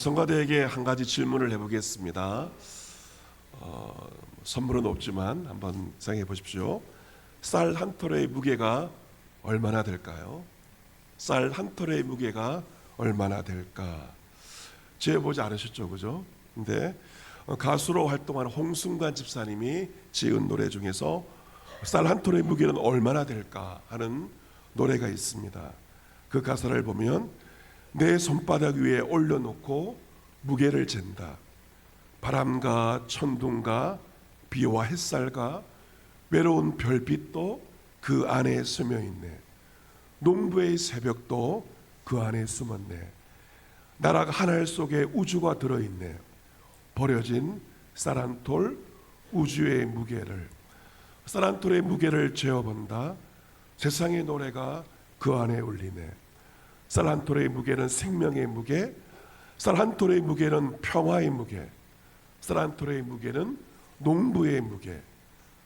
성가대에게 한 가지 질문을 해보겠습니다. 선물은 없지만 한번 생각해 보십시오. 쌀 한 톨의 무게가 얼마나 될까요? 쌀 한 톨의 무게가 얼마나 될까? 재보지 않으셨죠, 그죠? 근데 가수로 활동하는 홍승관 집사님이 지은 노래 중에서 쌀 한 톨의 무게는 얼마나 될까 하는 노래가 있습니다. 그 가사를 보면 내 손바닥 위에 올려놓고 무게를 잰다. 바람과 천둥과 비와 햇살과 외로운 별빛도 그 안에 스며 있네. 농부의 새벽도 그 안에 숨었네. 나락 하늘 속에 우주가 들어있네. 버려진 쌀 한 톨 우주의 무게를, 쌀 한 톨의 무게를 재어본다. 세상의 노래가 그 안에 울리네. 쌀 한 톨의 무게는 생명의 무게, 쌀 한 톨의 무게는 평화의 무게, 쌀 한 톨의 무게는 농부의 무게,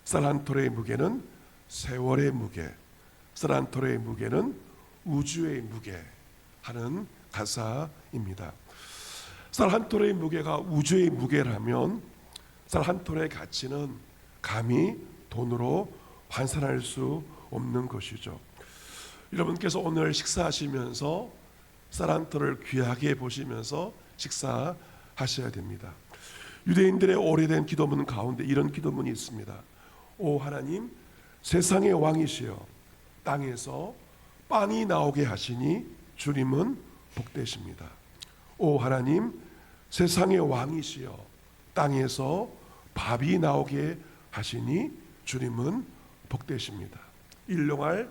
쌀 한 톨의 무게는 세월의 무게, 쌀 한 톨의 무게는 우주의 무게 하는 가사입니다. 쌀 한 톨의 무게가 우주의 무게라면 쌀 한 톨의 가치는 감히 돈으로 환산할 수 없는 것이죠. 여러분께서 오늘 식사하시면서 쌀 한 톨을 귀하게 보시면서 식사하셔야 됩니다. 유대인들의 오래된 기도문 가운데 이런 기도문이 있습니다. 오 하나님, 세상의 왕이시여 땅에서 빵이 나오게 하시니 주님은 복되십니다. 오 하나님, 세상의 왕이시여 땅에서 밥이 나오게 하시니 주님은 복되십니다. 일용할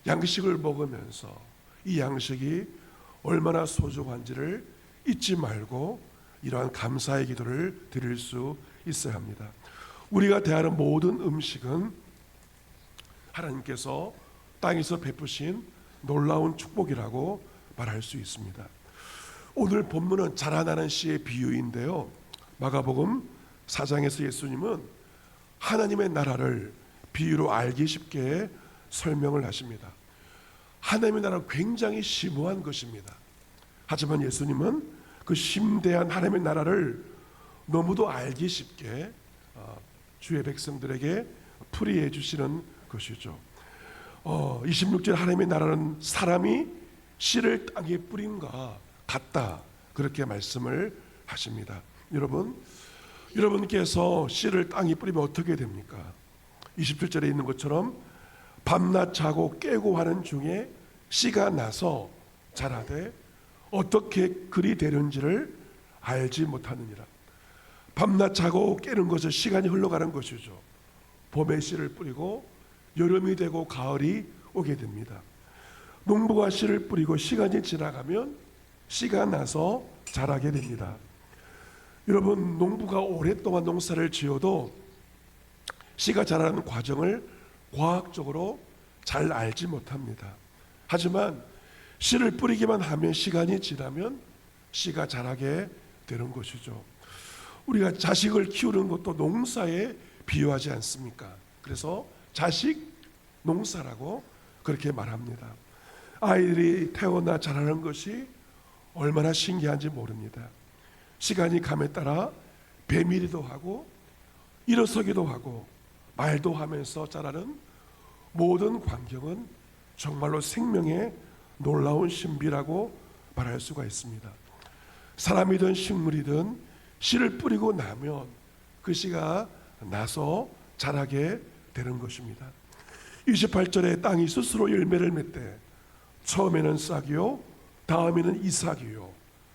양식을 먹으면서 이 양식이 얼마나 소중한지를 잊지 말고 이러한 감사의 기도를 드릴 수 있어야 합니다. 우리가 대하는 모든 음식은 하나님께서 땅에서 베푸신 놀라운 축복이라고 말할 수 있습니다. 오늘 본문은 자라나는 씨의 비유인데요, 마가복음 4장에서 예수님은 하나님의 나라를 비유로 알기 쉽게 설명을 하십니다. 하나님의 나라는 굉장히 심오한 것입니다. 하지만 예수님은 그 심대한 하나님의 나라를 너무도 알기 쉽게 주의 백성들에게 풀이해 주시는 것이죠. 26절 하나님의 나라는 사람이 씨를 땅에 뿌린과 같다, 그렇게 말씀을 하십니다. 여러분께서 씨를 땅에 뿌리면 어떻게 됩니까? 27절에 있는 것처럼 밤낮 자고 깨고 하는 중에 씨가 나서 자라되 어떻게 그리 되는지를 알지 못하느니라. 밤낮 자고 깨는 것은 시간이 흘러가는 것이죠. 봄에 씨를 뿌리고 여름이 되고 가을이 오게 됩니다. 농부가 씨를 뿌리고 시간이 지나가면 씨가 나서 자라게 됩니다. 여러분, 농부가 오랫동안 농사를 지어도 씨가 자라는 과정을 과학적으로 잘 알지 못합니다. 하지만 씨를 뿌리기만 하면 시간이 지나면 씨가 자라게 되는 것이죠. 우리가 자식을 키우는 것도 농사에 비유하지 않습니까? 그래서 자식 농사라고 그렇게 말합니다. 아이들이 태어나 자라는 것이 얼마나 신기한지 모릅니다. 시간이 감에 따라 배밀이도 하고 일어서기도 하고 말도 하면서 자라는 모든 광경은 정말로 생명의 놀라운 신비라고 말할 수가 있습니다. 사람이든 식물이든 씨를 뿌리고 나면 그 씨가 나서 자라게 되는 것입니다. 28절에 땅이 스스로 열매를 맺되 처음에는 싹이요 다음에는 이삭이요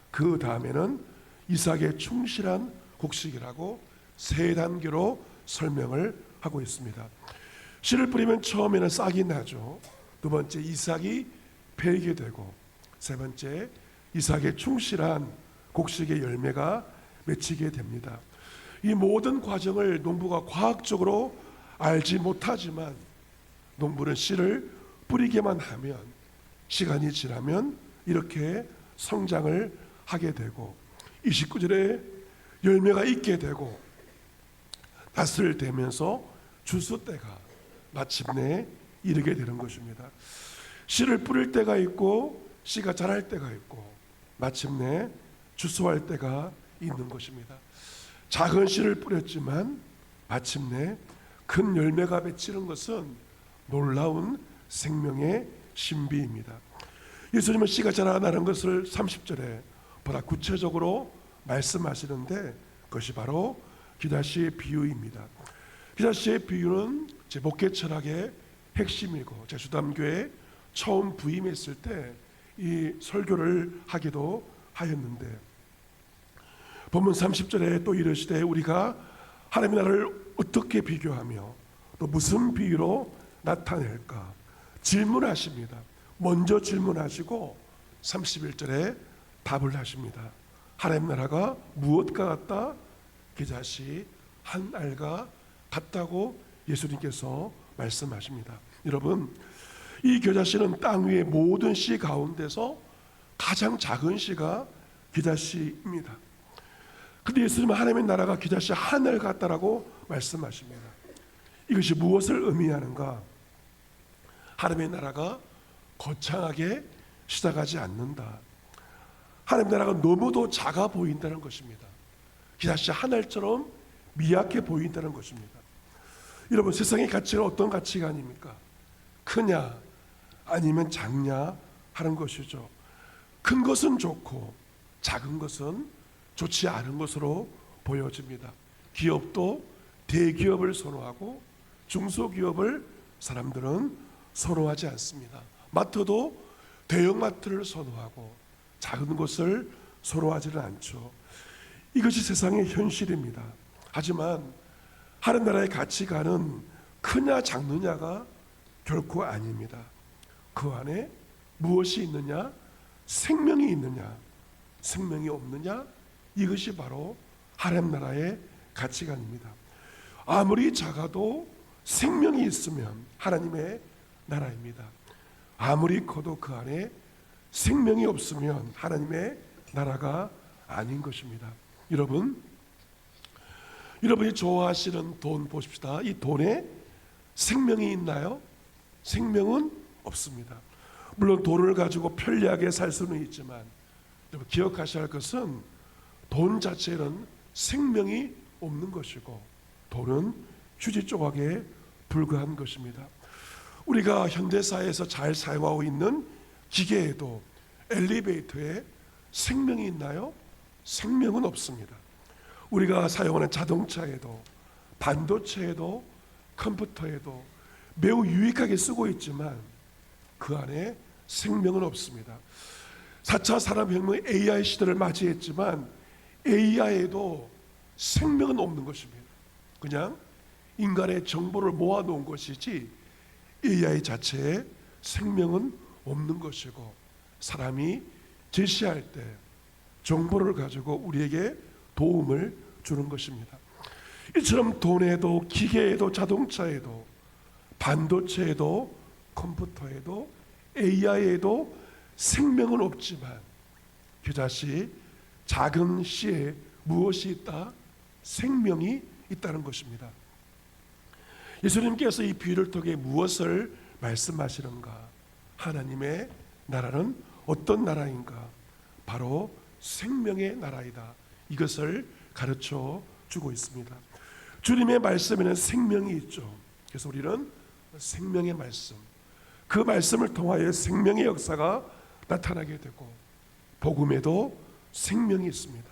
그 다음에는 이삭의 충실한 곡식이라고 세 단계로 설명을 하고 있습니다. 씨를 뿌리면 처음에는 싹이 나죠. 두 번째 이삭이 배이게 되고, 세 번째 이삭의 충실한 곡식의 열매가 맺히게 됩니다. 이 모든 과정을 농부가 과학적으로 알지 못하지만 농부는 씨를 뿌리기만 하면 시간이 지나면 이렇게 성장을 하게 되고 29절에 열매가 있게 되고 낫을 대면서 주스 때가 마침내 이르게 되는 것입니다. 씨를 뿌릴 때가 있고 씨가 자랄 때가 있고 마침내 주소할 때가 있는 것입니다. 작은 씨를 뿌렸지만 마침내 큰 열매가 맺히는 것은 놀라운 생명의 신비입니다. 예수님은 씨가 자라나는 것을 30절에 보다 구체적으로 말씀하시는데 그것이 바로 기다시의 비유입니다. 기다시의 비유는 제 목회 철학의 핵심이고 제 주담교에 처음 부임했을 때 이 설교를 하기도 하였는데, 본문 30절에 또 이르시되 우리가 하나님의 나라를 어떻게 비교하며 또 무슨 비유로 나타낼까 질문하십니다. 먼저 질문하시고 31절에 답을 하십니다. 하나님 나라가 무엇과 같다? 겨자씨 한 알과 같다고 예수님께서 말씀하십니다. 여러분, 이 겨자씨는 땅 위의 모든 씨 가운데서 가장 작은 씨가 겨자씨입니다. 근데 예수님은 하나님의 나라가 겨자씨 한 알 같다라고 말씀하십니다. 이것이 무엇을 의미하는가? 하나님의 나라가 거창하게 시작하지 않는다. 하나님의 나라가 너무도 작아 보인다는 것입니다. 겨자씨 한 알처럼 미약해 보인다는 것입니다. 여러분, 세상의 가치는 어떤 가치관입니까? 크냐 아니면 작냐 하는 것이죠. 큰 것은 좋고 작은 것은 좋지 않은 것으로 보여집니다. 기업도 대기업을 선호하고 중소기업을 사람들은 선호하지 않습니다. 마트도 대형마트를 선호하고 작은 곳을 선호하지는 않죠. 이것이 세상의 현실입니다. 하지만 하나님 나라의 가치관은 크냐 작느냐가 결코 아닙니다. 그 안에 무엇이 있느냐? 생명이 있느냐? 생명이 없느냐? 이것이 바로 하나님 나라의 가치관입니다. 아무리 작아도 생명이 있으면 하나님의 나라입니다. 아무리 커도 그 안에 생명이 없으면 하나님의 나라가 아닌 것입니다. 여러분이 좋아하시는 돈 보십시다. 이 돈에 생명이 있나요? 생명은 없습니다. 물론 돈을 가지고 편리하게 살 수는 있지만 여러분 기억하셔야 할 것은 돈 자체는 생명이 없는 것이고 돈은 휴지 조각에 불과한 것입니다. 우리가 현대사회에서 잘 사용하고 있는 기계에도 엘리베이터에 생명이 있나요? 생명은 없습니다. 우리가 사용하는 자동차에도 반도체에도 컴퓨터에도 매우 유익하게 쓰고 있지만 그 안에 생명은 없습니다. 4차 산업혁명 AI 시대를 맞이했지만 AI에도 생명은 없는 것입니다. 그냥 인간의 정보를 모아놓은 것이지 AI 자체에 생명은 없는 것이고 사람이 제시할 때 정보를 가지고 우리에게 도움을 주는 것입니다. 이처럼 돈에도 기계에도 자동차에도 반도체에도 컴퓨터에도 AI에도 생명은 없지만 겨자씨 작은 씨에 무엇이 있다? 생명이 있다는 것입니다. 예수님께서 이 비유를 통해 무엇을 말씀하시는가? 하나님의 나라는 어떤 나라인가? 바로 생명의 나라이다. 이것을 가르쳐 주고 있습니다. 주님의 말씀에는 생명이 있죠. 그래서 우리는 생명의 말씀, 그 말씀을 통하여 생명의 역사가 나타나게 되고 복음에도 생명이 있습니다.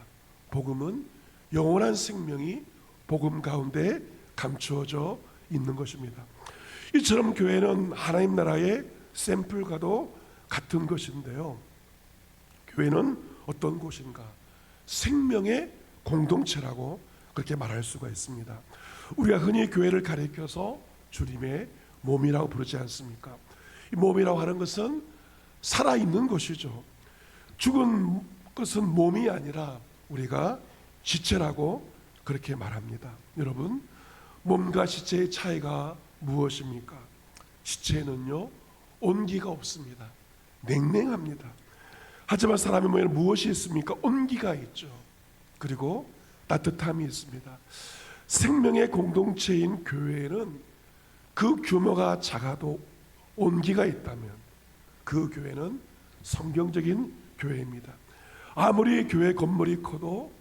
복음은 영원한 생명이 복음 가운데 감추어져 있는 것입니다. 이처럼 교회는 하나님 나라의 샘플과도 같은 것인데요. 교회는 어떤 곳인가? 생명의 공동체라고 그렇게 말할 수가 있습니다. 우리가 흔히 교회를 가리켜서 주님의 몸이라고 부르지 않습니까? 이 몸이라고 하는 것은 살아있는 것이죠. 죽은 것은 몸이 아니라 우리가 지체라고 그렇게 말합니다. 여러분, 몸과 지체의 차이가 무엇입니까? 지체는요, 온기가 없습니다. 냉랭합니다. 하지만 사람의 몸에는 무엇이 있습니까? 온기가 있죠. 그리고 따뜻함이 있습니다. 생명의 공동체인 교회에는 그 규모가 작아도 온기가 있다면 그 교회는 성경적인 교회입니다. 아무리 교회 건물이 커도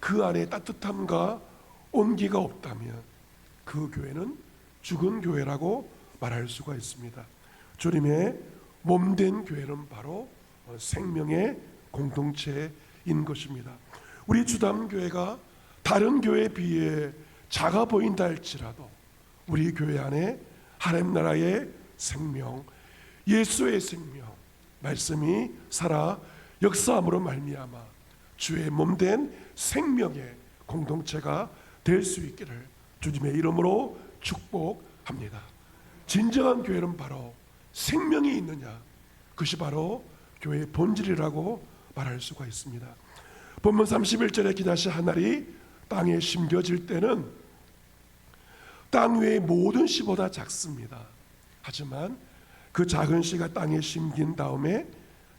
그 안에 따뜻함과 온기가 없다면 그 교회는 죽은 교회라고 말할 수가 있습니다. 주님의 몸된 교회는 바로 생명의 공동체인 것입니다. 우리 주담교회가 다른 교회에 비해 작아 보인다 할지라도 우리 교회 안에 하나님 나라의 생명, 예수의 생명, 말씀이 살아 역사함으로 말미암아 주의 몸된 생명의 공동체가 될 수 있기를 주님의 이름으로 축복합니다. 진정한 교회는 바로 생명이 있느냐, 그것이 바로 교회의 본질이라고 말할 수가 있습니다. 본문 31절에 기다시 한 알이 땅에 심겨질 때는 땅 위의 모든 씨보다 작습니다. 하지만 그 작은 씨가 땅에 심긴 다음에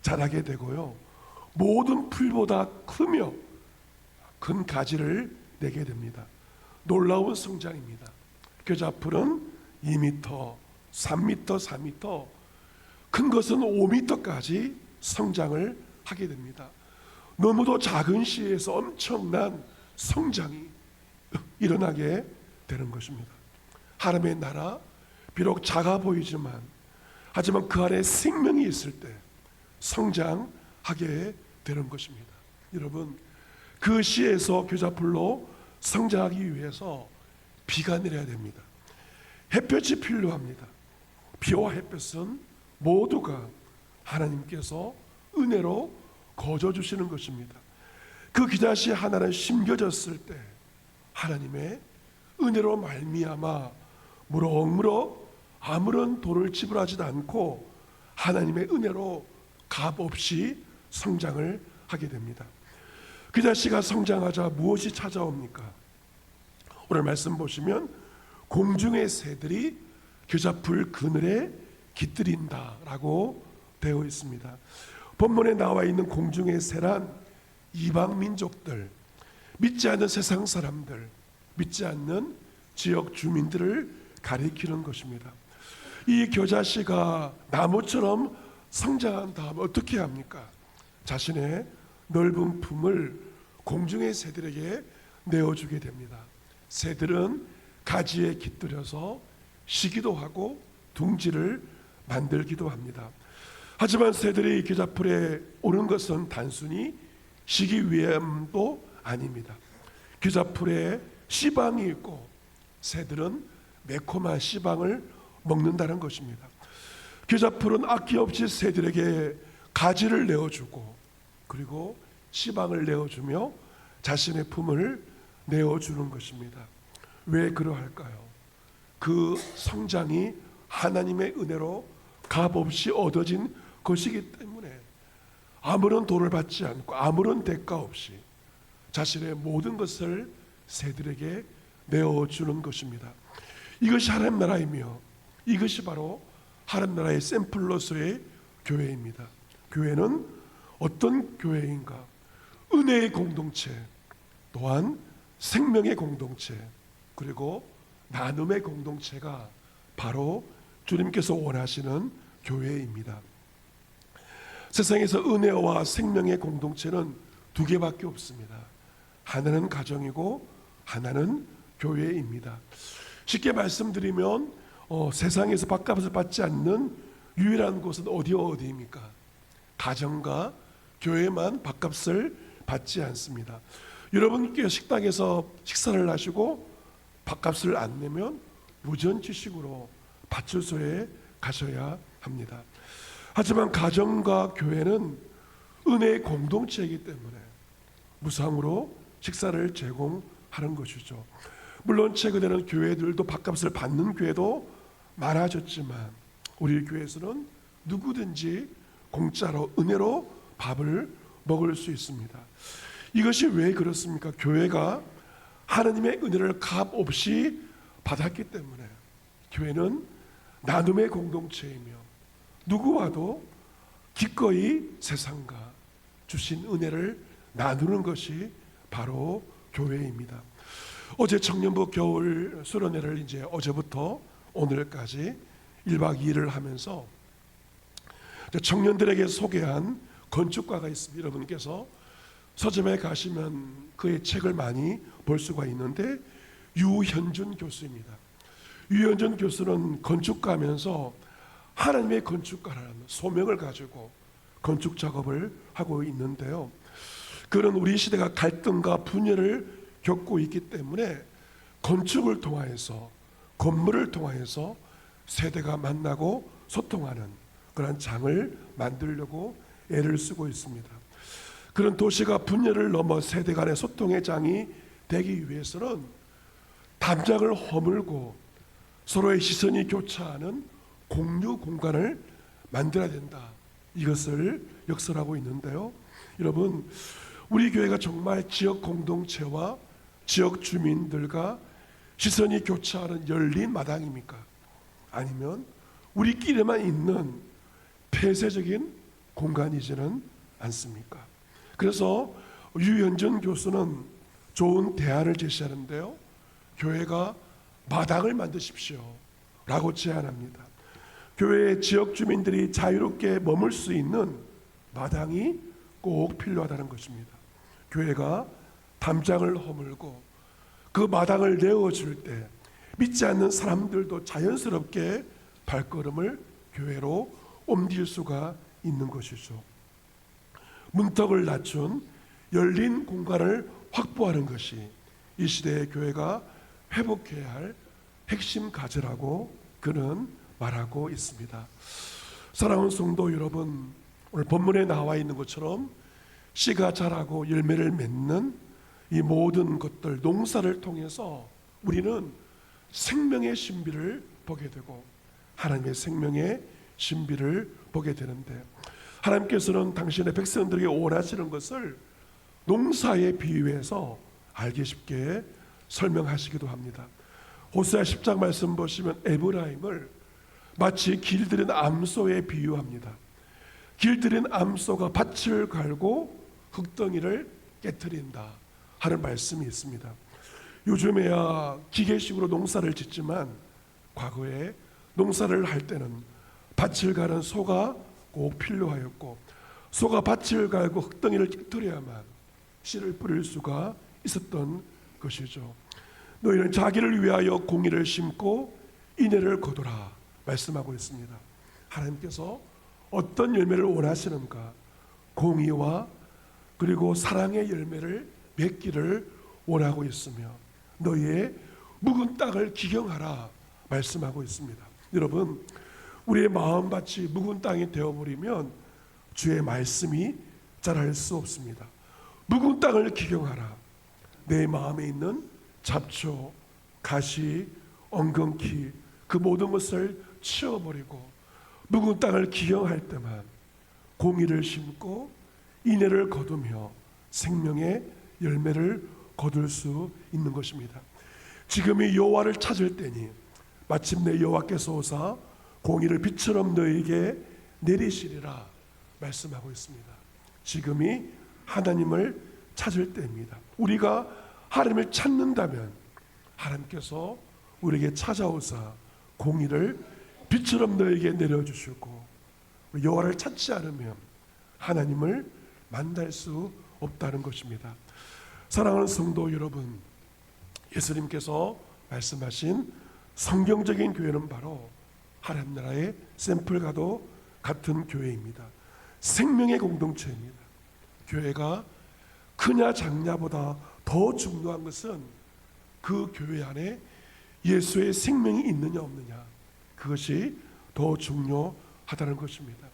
자라게 되고요, 모든 풀보다 크며 큰 가지를 내게 됩니다. 놀라운 성장입니다. 겨자풀은 2m, 3m, 4m, 큰 것은 5m까지 성장을 하게 됩니다. 너무도 작은 씨에서 엄청난 성장이 일어나게 되는 것입니다. 하나님의 나라, 비록 작아 보이지만 하지만 그 안에 생명이 있을 때 성장하게 되는 것입니다. 여러분, 그 씨에서 겨자풀로 성장하기 위해서 비가 내려야 됩니다. 햇볕이 필요합니다. 비와 햇볕은 모두가 하나님께서 은혜로 거저 주시는 것입니다. 그 기다시 하나는 심겨졌을 때 하나님의 은혜로 말미암아 무럭무럭 아무런 돈을 지불하지도 않고 하나님의 은혜로 값없이 성장을 하게 됩니다. 기다시가 성장하자 무엇이 찾아옵니까? 오늘 말씀 보시면 공중의 새들이 겨자풀 그늘에 깃들인다라고 되어 있습니다. 본문에 나와 있는 공중의 새란 이방 민족들, 믿지 않는 세상 사람들, 믿지 않는 지역 주민들을 가리키는 것입니다. 이 겨자씨가 나무처럼 성장한 다음 어떻게 합니까? 자신의 넓은 품을 공중의 새들에게 내어주게 됩니다. 새들은 가지에 깃들여서 쉬기도 하고 둥지를 만들기도 합니다. 하지만 새들이 겨자풀에 오른 것은 단순히 쉬기 위함도 아닙니다. 겨자풀에 씨방이 있고 새들은 매콤한 씨방을 먹는다는 것입니다. 겨자풀은 아끼 없이 새들에게 가지를 내어주고 그리고 씨방을 내어주며 자신의 품을 내어주는 것입니다. 왜 그러할까요? 그 성장이 하나님의 은혜로 값없이 얻어진 것이기 때문에 아무런 돈을 받지 않고 아무런 대가 없이 자신의 모든 것을 새들에게 내어주는 것입니다. 이것이 하나님 나라이며 이것이 바로 하나님 나라의 샘플로서의 교회입니다. 교회는 어떤 교회인가? 은혜의 공동체, 또한 생명의 공동체, 그리고 나눔의 공동체가 바로 주님께서 원하시는 교회입니다. 세상에서 은혜와 생명의 공동체는 두 개밖에 없습니다. 하나는 가정이고 하나는 교회입니다. 쉽게 말씀드리면 세상에서 밥값을 받지 않는 유일한 곳은 어디입니까? 가정과 교회만 밥값을 받지 않습니다. 여러분께 식당에서 식사를 하시고 밥값을 안 내면 무전취식으로 파출소에 가셔야 합니다. 하지만 가정과 교회는 은혜의 공동체이기 때문에 무상으로 식사를 제공하는 것이죠. 물론 최근에는 교회들도 밥값을 받는 교회도 많아졌지만 우리 교회에서는 누구든지 공짜로 은혜로 밥을 먹을 수 있습니다. 이것이 왜 그렇습니까? 교회가 하나님의 은혜를 값없이 받았기 때문에 교회는 나눔의 공동체이며 누구와도 기꺼이 세상과 주신 은혜를 나누는 것이 바로 교회입니다. 어제 청년부 겨울 수련회를 이제 어제부터 오늘까지 1박 2일을 하면서 청년들에게 소개한 건축가가 있습니다. 여러분께서 서점에 가시면 그의 책을 많이 볼 수가 있는데 유현준 교수입니다. 유현준 교수는 건축가면서 하나님의 건축가라는 소명을 가지고 건축 작업을 하고 있는데요. 그는 우리 시대가 갈등과 분열을 겪고 있기 때문에 건축을 통하여서, 건물을 통하여서 세대가 만나고 소통하는 그런 장을 만들려고 애를 쓰고 있습니다. 그런 도시가 분열을 넘어 세대 간의 소통의 장이 되기 위해서는 담장을 허물고 서로의 시선이 교차하는 공유 공간을 만들어야 된다. 이것을 역설하고 있는데요. 여러분, 우리 교회가 정말 지역 공동체와 지역 주민들과 시선이 교차하는 열린 마당입니까? 아니면 우리끼리만 있는 폐쇄적인 공간이지는 않습니까? 그래서 유현준 교수는 좋은 대안을 제시하는데요. 교회가 마당을 만드십시오 라고 제안합니다. 교회의 지역 주민들이 자유롭게 머물 수 있는 마당이 꼭 필요하다는 것입니다. 교회가 담장을 허물고 그 마당을 내어줄 때 믿지 않는 사람들도 자연스럽게 발걸음을 교회로 옮길 수가 있는 것이죠. 문턱을 낮춘 열린 공간을 확보하는 것이 이 시대의 교회가 회복해야 할 핵심 과제라고 그는 말하고 있습니다. 사랑하는 성도 여러분, 오늘 본문에 나와 있는 것처럼 씨가 자라고 열매를 맺는 이 모든 것들, 농사를 통해서 우리는 생명의 신비를 보게 되고 하나님의 생명의 신비를 보게 되는데, 하나님께서는 당신의 백성들에게 원하시는 것을 농사에 비유해서 알기 쉽게 설명하시기도 합니다. 호세아 10장 말씀 보시면 에브라임을 마치 길들인 암소에 비유합니다. 길들인 암소가 밭을 갈고 흙덩이를 깨트린다 하는 말씀이 있습니다. 요즘에야 기계식으로 농사를 짓지만 과거에 농사를 할 때는 밭을 가는 소가 꼭 필요하였고, 소가 밭을 갈고 흙덩이를 깨트려야만 씨를 뿌릴 수가 있었던 것이죠. 너희는 자기를 위하여 공의를 심고 인애를 거두라 말씀하고 있습니다. 하나님께서 어떤 열매를 원하시는가? 공의와 그리고 사랑의 열매를 맺기를 원하고 있으며 너희의 묵은 땅을 기경하라 말씀하고 있습니다. 여러분, 우리의 마음밭이 묵은 땅이 되어버리면 주의 말씀이 자랄 수 없습니다. 묵은 땅을 기경하라. 내 마음에 있는 잡초, 가시, 엉겅퀴 그 모든 것을 치워버리고 묵은 땅을 기경할 때만 공의를 심고 인애를 거두며 생명의 열매를 거둘 수 있는 것입니다. 지금이 여호와를 찾을 때니 마침내 여호와께서 오사 공의를 빛처럼 너에게 내리시리라 말씀하고 있습니다. 지금이 하나님을 찾을 때입니다. 우리가 하나님을 찾는다면 하나님께서 우리에게 찾아오사 공의를 빛처럼 너에게 내려주시고, 여호와를 찾지 않으면 하나님을 만날 수 없다는 것입니다. 사랑하는 성도 여러분, 예수님께서 말씀하신 성경적인 교회는 바로 하나님 나라의 샘플과도 같은 교회입니다. 생명의 공동체입니다. 교회가 크냐 작냐보다 더 중요한 것은 그 교회 안에 예수의 생명이 있느냐 없느냐, 그것이 더 중요하다는 것입니다.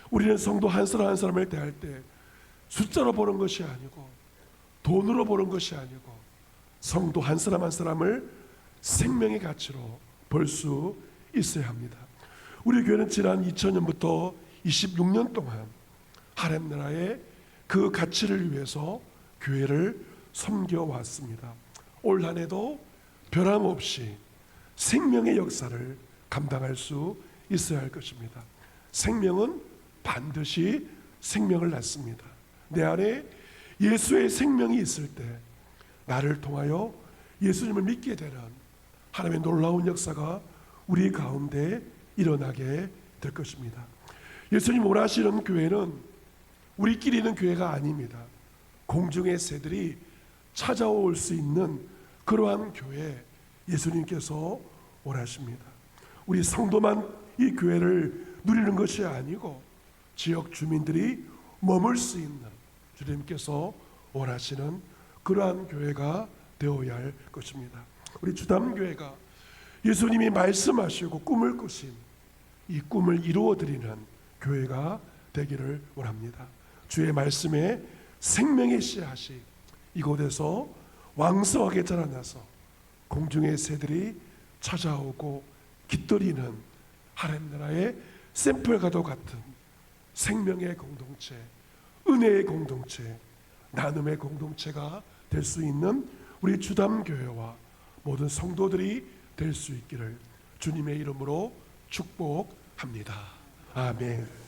우리는 성도 한 사람 한 사람을 대할 때 숫자로 보는 것이 아니고 돈으로 보는 것이 아니고 성도 한 사람 한 사람을 생명의 가치로 볼 수 있어야 합니다. 우리 교회는 지난 2000년부터 26년 동안 하나님 나라의 그 가치를 위해서 교회를 섬겨왔습니다. 올 한 해도 변함없이 생명의 역사를 감당할 수 있어야 할 것입니다. 생명은 반드시 생명을 낳습니다. 내 안에 예수의 생명이 있을 때 나를 통하여 예수님을 믿게 되는 하나님의 놀라운 역사가 우리 가운데 일어나게 될 것입니다. 예수님 원하시는 교회는 우리끼리 있는 교회가 아닙니다. 공중의 새들이 찾아올 수 있는 그러한 교회 예수님께서 원하십니다. 우리 성도만 이 교회를 누리는 것이 아니고 지역 주민들이 머물 수 있는 주님께서 원하시는 그러한 교회가 되어야 할 것입니다. 우리 주담교회가 예수님이 말씀하시고 꿈을 꾸신 이 꿈을 이루어드리는 교회가 되기를 원합니다. 주의 말씀에 생명의 씨앗이 이곳에서 왕성하게 자라나서 공중의 새들이 찾아오고 깃들이는 하나님 나라의 샘플과도 같은 생명의 공동체, 은혜의 공동체, 나눔의 공동체가 될 수 있는 우리 주담교회와 모든 성도들이 될 수 있기를 주님의 이름으로 축복합니다. 아멘.